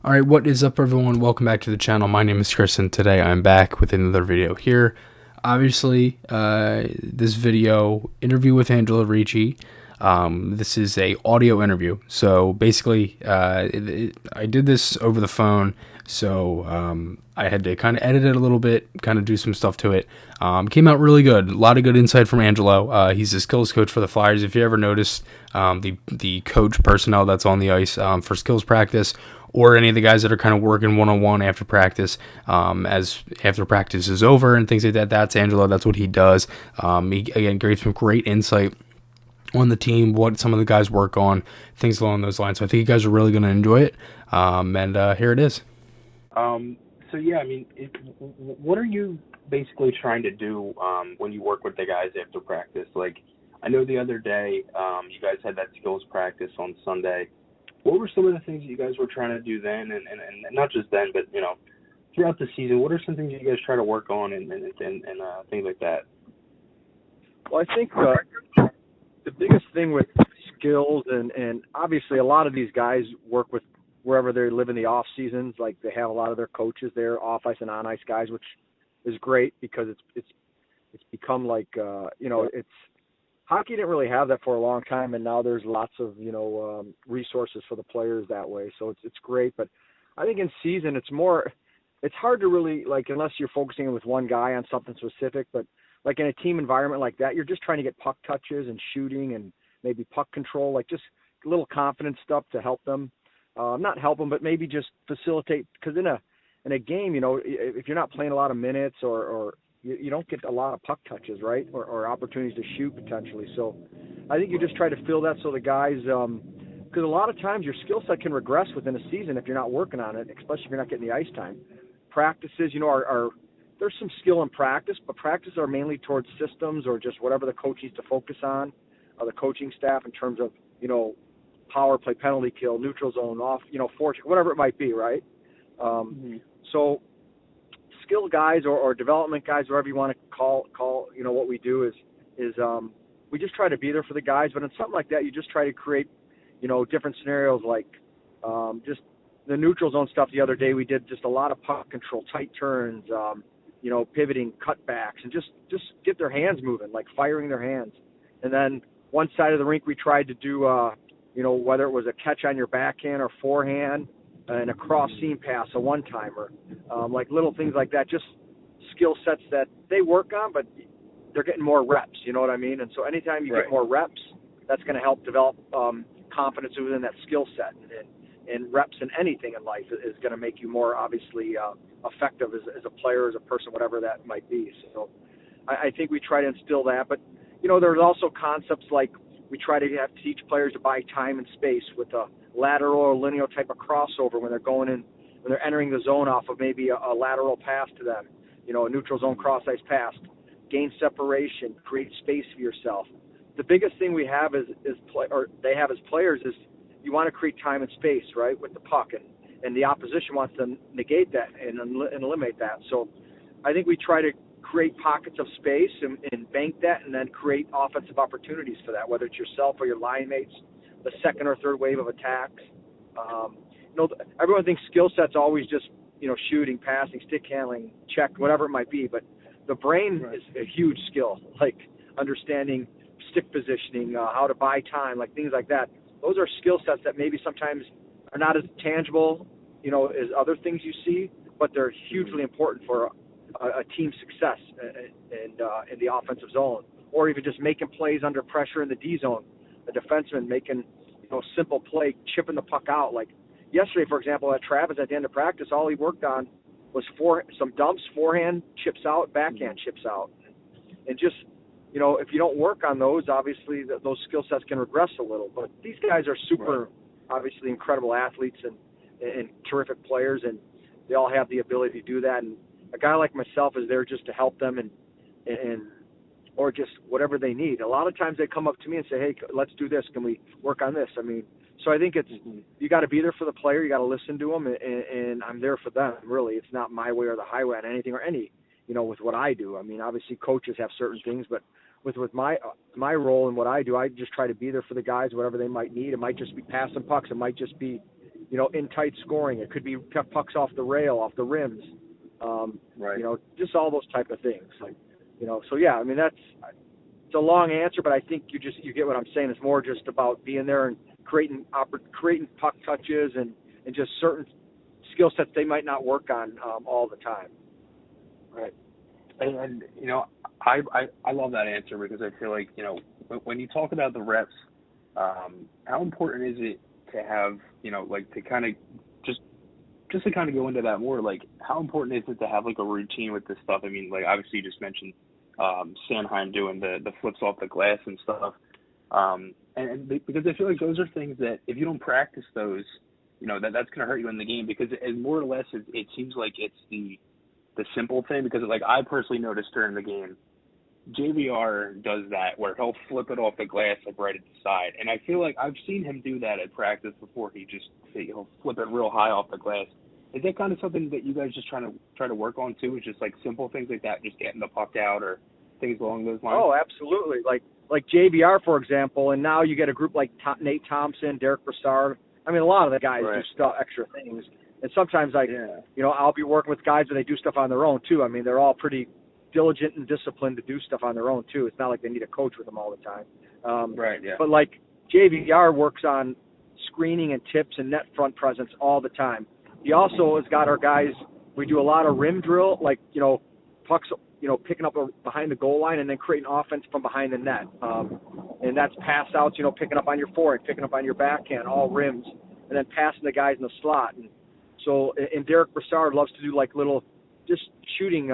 All right, what is up, everyone? Welcome back to the channel. My name is Chris, and today I'm back with another video here. Obviously, this video interview with Angelo Ricci. This is a audio interview, so basically, I did this over the phone. So I had to kind of edit it a little bit, kind of do some stuff to it. Came out really good. A lot of good insight from Angelo. He's the skills coach for the Flyers. If you ever noticed the coach personnel that's on the ice for skills practice, or any of the guys that are kind of working one-on-one after practice, as after practice is over and things like that, that's Angelo. That's what he does. He, again, gave some great insight on the team, what some of the guys work on, things along those lines. So I think you guys are really going to enjoy it. And here it is. So yeah, I mean, what are you basically trying to do when you work with the guys after practice? Like, I know the other day you guys had that skills practice on Sunday. What were some of the things that you guys were trying to do then, and not just then, but throughout the season? What are some things you guys try to work on and things like that? Well, I think the biggest thing with skills, and obviously a lot of these guys work with wherever they live in the off seasons. Like, they have a lot of their coaches there, off ice and on ice guys, which is great because it's become like it's hockey didn't really have that for a long time, and now there's lots of resources for the players that way. So it's great. But I think in season it's hard to really, like, unless you're focusing with one guy on something specific. But like in a team environment like that, you're just trying to get puck touches and shooting and maybe puck control, like just little confidence stuff to help them. Not help them, but maybe just facilitate. Because in a game, if you're not playing a lot of minutes or you don't get a lot of puck touches, right, or opportunities to shoot potentially. So I think you just try to fill that so the guys, because a lot of times your skill set can regress within a season if you're not working on it, especially if you're not getting the ice time. Practices, are there's some skill in practice, but practices are mainly towards systems or just whatever the coach needs to focus on, or the coaching staff in terms of, power play, penalty kill, neutral zone, off, forecheck, whatever it might be, right? So skill guys or development guys, whatever you want to call, what we do is we just try to be there for the guys. But in something like that, you just try to create, different scenarios, like just the neutral zone stuff. The other day we did just a lot of puck control, tight turns, pivoting, cutbacks, and just get their hands moving, like firing their hands. And then one side of the rink we tried to do, whether it was a catch on your backhand or forehand and a cross seam pass, a one-timer, like little things like that, just skill sets that they work on, but they're getting more reps, you know what I mean? And so anytime you Right. get more reps, that's going to help develop confidence within that skill set. And reps in anything in life is going to make you more, obviously, effective as a player, as a person, whatever that might be. So I think we try to instill that. But, there's also concepts like we try to teach players to buy time and space with a lateral or linear type of crossover when they're going in, when they're entering the zone off of maybe a lateral pass to them, a neutral zone cross ice pass. Gain separation, create space for yourself. The biggest thing we have they have as players is you want to create time and space, right, with the puck, and the opposition wants to negate that and eliminate that. So I think we try to create pockets of space and bank that, and then create offensive opportunities for that, whether it's yourself or your line mates, the second or third wave of attacks. Everyone thinks skill set's always just, shooting, passing, stick handling, check, whatever it might be, but the brain is a huge skill, like understanding stick positioning, how to buy time, like things like that. Those are skill sets that maybe sometimes are not as tangible, as other things you see, but they're hugely important for a team's success in the offensive zone, or even just making plays under pressure in the D zone. A defenseman making simple play, chipping the puck out. Like yesterday, for example, at Travis at the end of practice, all he worked on was some dumps, forehand chips out, backhand chips out, and just if you don't work on those, obviously those skill sets can regress a little. But these guys are super, obviously incredible athletes and terrific players, and they all have the ability to do that. And a guy like myself is there just to help them and or just whatever they need. A lot of times they come up to me and say, "Hey, let's do this. Can we work on this?" I mean, so I think it's you got to be there for the player. You got to listen to them, and I'm there for them. Really, it's not my way or the highway on anything or any, with what I do. I mean, obviously coaches have certain things, but with my role and what I do, I just try to be there for the guys, whatever they might need. It might just be passing pucks. It might just be, in tight scoring. It could be pucks off the rail, off the rims. Right. Just all those type of things. So yeah, I mean, it's a long answer, but I think you get what I'm saying. It's more just about being there and creating puck touches and just certain skill sets they might not work on all the time. Right. And I love that answer because I feel like, when you talk about the reps, how important is it to have, to kind of just to kind of go into that more, like how important is it to have like a routine with this stuff? I mean, like obviously you just mentioned Sanheim doing the flips off the glass and stuff. And because I feel like those are things that if you don't practice those, that's going to hurt you in the game because as more or less it seems like it's the simple thing because like I personally noticed during the game, JVR does that where he'll flip it off the glass like right at the side. And I feel like I've seen him do that at practice before. He'll flip it real high off the glass. Is that kind of something that you guys just try to work on too? Is just like simple things like that, just getting the puck out or things along those lines? Oh, absolutely. Like JVR, for example, and now you get a group like Nate Thompson, Derek Brassard. I mean, a lot of the guys do extra things. And sometimes I'll be working with guys and they do stuff on their own too. I mean, they're all pretty diligent and disciplined to do stuff on their own too. It's not like they need a coach with them all the time. But like JVR works on screening and tips and net front presence all the time. He also has got our guys. We do a lot of rim drill, like pucks, picking up behind the goal line and then creating offense from behind the net. And that's pass outs, picking up on your forehand, picking up on your backhand, all rims, and then passing the guys in the slot. And so, and Derek Brassard loves to do like little, just shooting,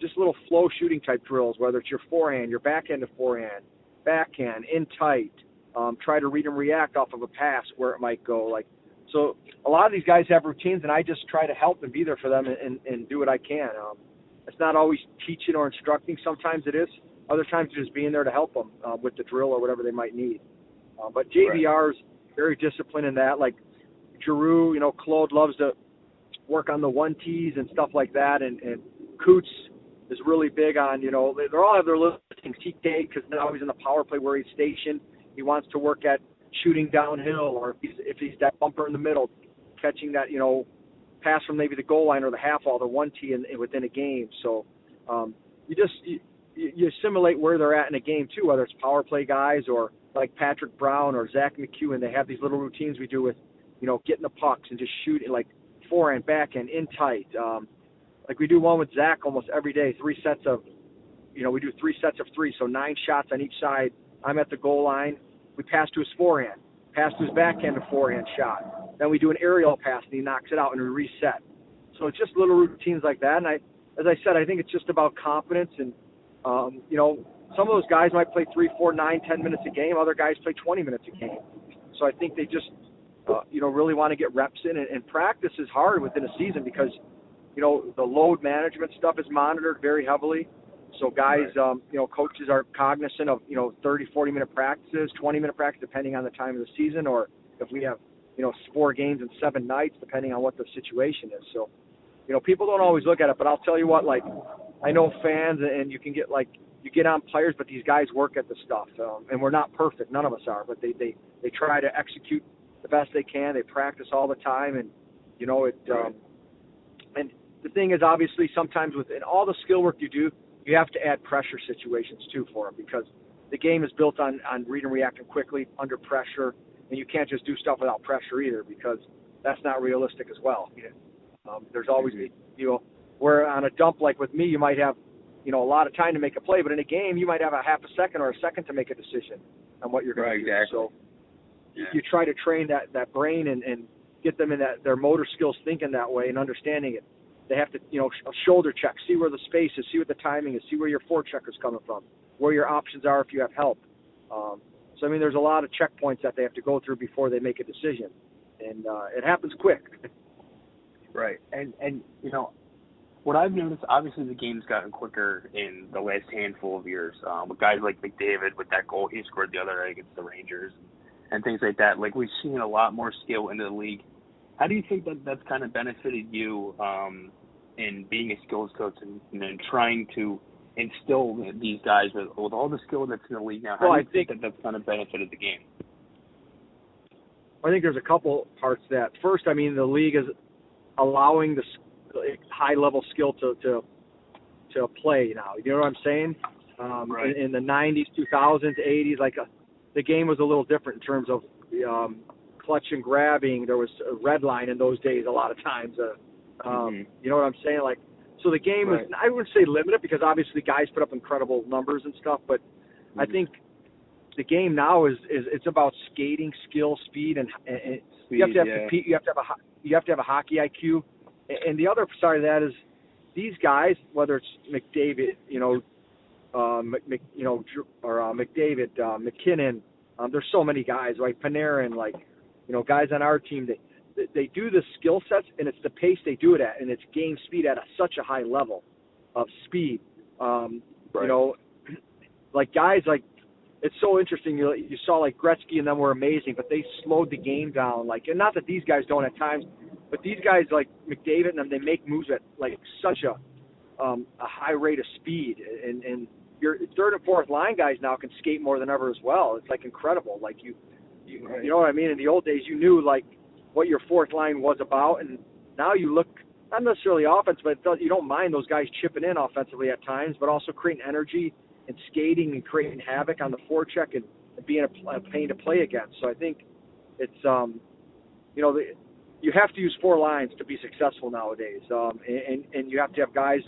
just little flow shooting type drills, whether it's your forehand, your backhand to forehand, backhand, in tight, try to read and react off of a pass where it might go. So a lot of these guys have routines, and I just try to help and be there for them and do what I can. It's not always teaching or instructing. Sometimes it is. Other times it's just being there to help them with the drill or whatever they might need. But JVR is very disciplined in that. Like Giroux, Claude loves to work on the 1Ts and stuff like that. And Coots is really big on, they all have their little things. TK, because now he's in the power play where he's stationed. He wants to work at shooting downhill, or if he's that bumper in the middle, catching that, pass from maybe the goal line or the half wall, the 1T within a game. So you assimilate where they're at in a game too, whether it's power play guys or like Patrick Brown or Zach McEwen. They have these little routines we do with, getting the pucks and just shooting like forehand, backhand, in tight. Like we do one with Zach almost every day, we do 3 sets of 3, so 9 shots on each side. I'm at the goal line. We pass to his forehand, pass to his backhand to forehand shot. Then we do an aerial pass and he knocks it out and we reset. So it's just little routines like that. And as I said, I think it's just about confidence. And, some of those guys might play 3, 4, 9, 10 minutes a game. Other guys play 20 minutes a game. So I think they just, really want to get reps in. And practice is hard within a season because, the load management stuff is monitored very heavily. So guys, coaches are cognizant of, 30, 40-minute practices, 20-minute practice, depending on the time of the season, or if we have, 4 games and 7 nights, depending on what the situation is. So, people don't always look at it, but I'll tell you what, like, I know fans and you can get, you get on players, but these guys work at the stuff. And we're not perfect. None of us are, but they try to execute the best they can. They practice all the time. And, and the thing is, obviously, sometimes within all the skill work you do, you have to add pressure situations too for them because the game is built on read and reacting quickly under pressure, and you can't just do stuff without pressure either because that's not realistic as well. There's always, where on a dump like with me, you might have, a lot of time to make a play, but in a game you might have a half a second or a second to make a decision on what you're going to do. Exactly. So you try to train that brain and get them in their motor skills thinking that way and understanding it. They have to, shoulder check, see where the space is, see what the timing is, see where your forechecker's coming from, where your options are if you have help. So, there's a lot of checkpoints that they have to go through before they make a decision. And it happens quick. Right. And what I've noticed, obviously the game's gotten quicker in the last handful of years. With guys like McDavid, with that goal he scored the other night against the Rangers and things like that. Like, we've seen a lot more skill into the league. How do you think that's kind of benefited you in being a skills coach and then trying to instill these guys with all the skill that's in the league now? How do you think that's kind of benefited the game? I think there's a couple parts to that. First, I mean, the league is allowing the high level skill to play now. You know what I'm saying? Right. In the 90s, 2000s, 80s, like the game was a little different in terms of clutch and grabbing. There was a red line in those days a lot of times. You know what I'm saying? Like, so the game was, I wouldn't say limited, because obviously guys put up incredible numbers and stuff, but I think the game now is it's about skating, skill, speed, and Speed, you have to have compete. You have to have a hockey IQ. And the other side of that is these guys, whether it's McDavid, McDavid, McKinnon. There's so many guys, right? Panarin, like, guys on our team. They do the skill sets, and it's the pace they do it at, and it's game speed at such a high level of speed. Like guys like. It's so interesting. You saw like Gretzky and them were amazing, but they slowed the game down. Like, and not that these guys don't at times, but these guys like McDavid and them, they make moves at like such a high rate of speed. And your third and fourth line guys now can skate more than ever as well. It's like incredible. Like you know what I mean? In the old days, you knew like what your fourth line was about, and now you look not necessarily offense, but you don't mind those guys chipping in offensively at times, but also creating energy and skating and creating havoc on the forecheck and being a pain to play against. So I think it's, you have to use four lines to be successful nowadays. And you have to have guys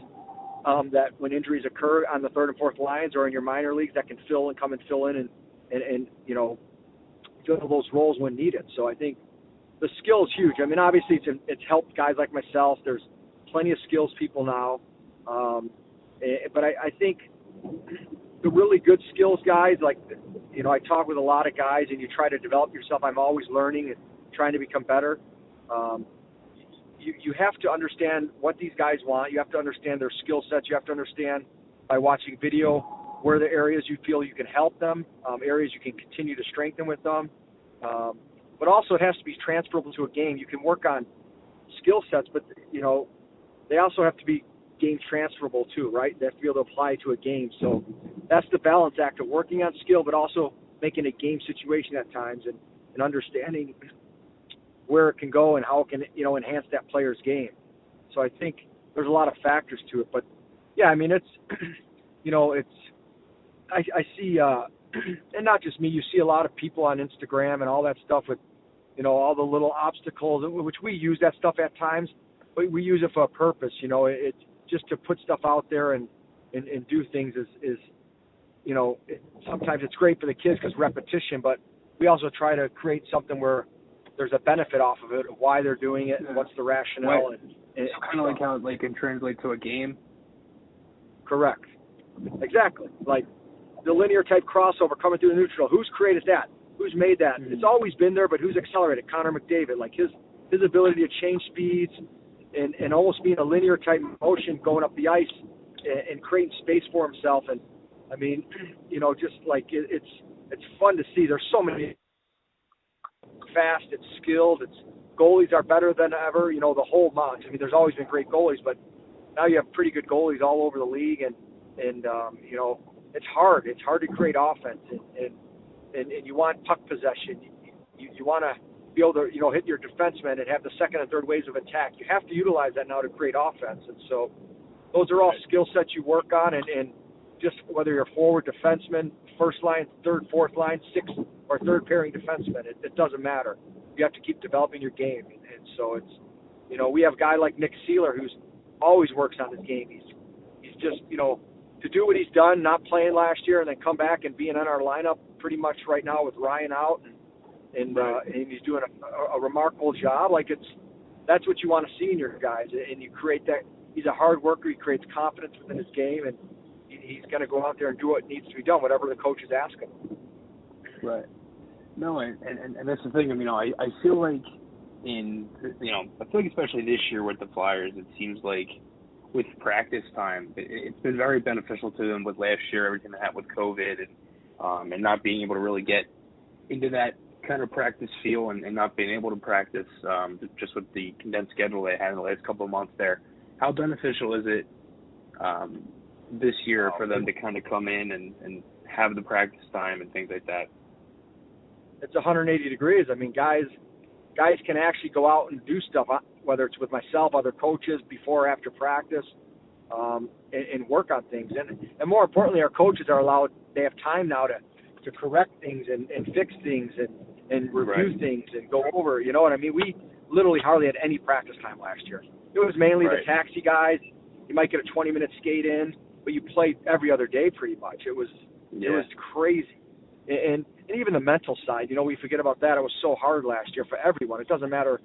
that when injuries occur on the third and fourth lines or in your minor leagues that can come and fill in and fill those roles when needed. So I think the skill is huge. I mean, obviously it's helped guys like myself. There's plenty of skills people now. But I think the really good skills guys, like, I talk with a lot of guys, and you try to develop yourself. I'm always learning and trying to become better. You have to understand what these guys want. You have to understand their skill sets. You have to understand by watching video where the areas you feel you can help them, areas you can continue to strengthen with them. But also it has to be transferable to a game. You can work on skill sets, but, they also have to be game transferable too, right? They have to be able to apply to a game. So that's the balance act of working on skill, but also making a game situation at times and understanding where it can go and how it can, enhance that player's game. So I think there's a lot of factors to it, but yeah, I mean, it's, I see, and not just me, you see a lot of people on Instagram and all that stuff with, all the little obstacles, which we use that stuff at times, but we use it for a purpose. It's just to put stuff out there and do things is sometimes it's great for the kids because repetition, but we also try to create something where there's a benefit off of it, why they're doing it, and what's the rationale. And kind of like how it can translate to a game. Correct. Exactly. Like the linear type crossover coming through the neutral. Who's created that? Who's made that? Mm-hmm. It's always been there, but who's accelerated? Connor McDavid. Like his ability to change speeds and almost being a linear type motion going up the ice and creating space for himself. And I mean, just like it's fun to see. There's so many fast, it's skilled, goalies are better than ever, the whole month. I mean, there's always been great goalies, but now you have pretty good goalies all over the league, and it's hard. It's hard to create offense, and you want puck possession. You want to be able to, hit your defensemen and have the second and third waves of attack. You have to utilize that now to create offense. And so those are all skill sets you work on, and just whether you're forward defenseman, first line, third, fourth line, sixth or third pairing defenseman, it doesn't matter. You have to keep developing your game. And so it's, we have a guy like Nick Seeler who's always works on his game. He's just, to do what he's done, not playing last year, and then come back and being in our lineup pretty much right now with Ryan out, and he's doing a remarkable job. Like that's what you want to see in your guys, and you create that. He's a hard worker. He creates confidence within his game, and he's going to go out there and do what needs to be done, whatever the coaches ask him. Right. No, and that's the thing. I mean, I feel like I feel like especially this year with the Flyers, it seems like with practice time, it's been very beneficial to them with last year, everything that happened with COVID and not being able to really get into that kind of practice feel and not being able to practice just with the condensed schedule they had in the last couple of months there. How beneficial is it this year for them to kind of come in and have the practice time and things like that? it's 180 degrees. I mean, guys can actually go out and do stuff, whether it's with myself, other coaches, before or after practice, and work on things. And more importantly, our coaches are allowed, they have time now to correct things and fix things and review things and go over, you know what I mean? We literally hardly had any practice time last year. It was mainly the taxi guys. You might get a 20-minute skate in, but you played every other day pretty much. It was crazy. And even the mental side, you know, we forget about that. It was so hard last year for everyone. It doesn't matter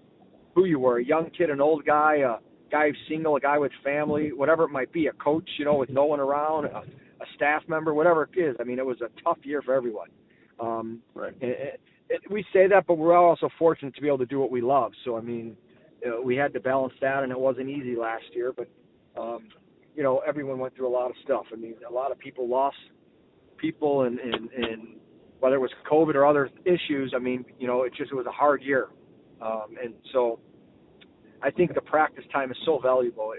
who you were, a young kid, an old guy, a guy who's single, a guy with family, whatever it might be, a coach, you know, with no one around, a staff member, whatever it is. I mean, it was a tough year for everyone. And we say that, but we're also fortunate to be able to do what we love. So, I mean, we had to balance that, and it wasn't easy last year. But, you know, everyone went through a lot of stuff. I mean, a lot of people lost people, and whether it was COVID or other issues, I mean, you know, it was a hard year. And so I think the practice time is so valuable.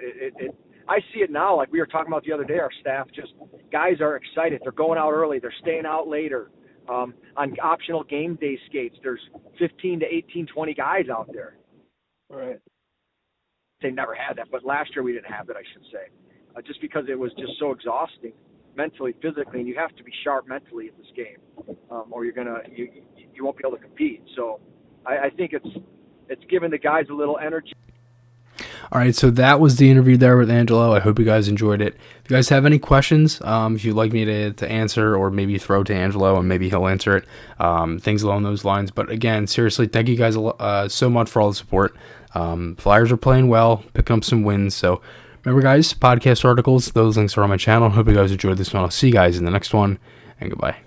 I see it now, like we were talking about the other day, our staff, guys are excited. They're going out early. They're staying out later. On optional game day skates, there's 15 to 18, 20 guys out there. Right. They never had that, but last year we didn't have it, I should say, just because it was just so exhausting mentally, physically, and you have to be sharp mentally in this game, or you won't be able to compete. So I think it's given the guys a little energy. All right, so that was the interview there with Angelo. I hope you guys enjoyed it. If you guys have any questions, if you'd like me to answer, or maybe throw to Angelo and maybe he'll answer it, things along those lines. But again, seriously, thank you guys so much for all the support. Flyers are playing well, picking up some wins. So remember, guys, podcast articles, those links are on my channel. Hope you guys enjoyed this one. I'll see you guys in the next one, and goodbye.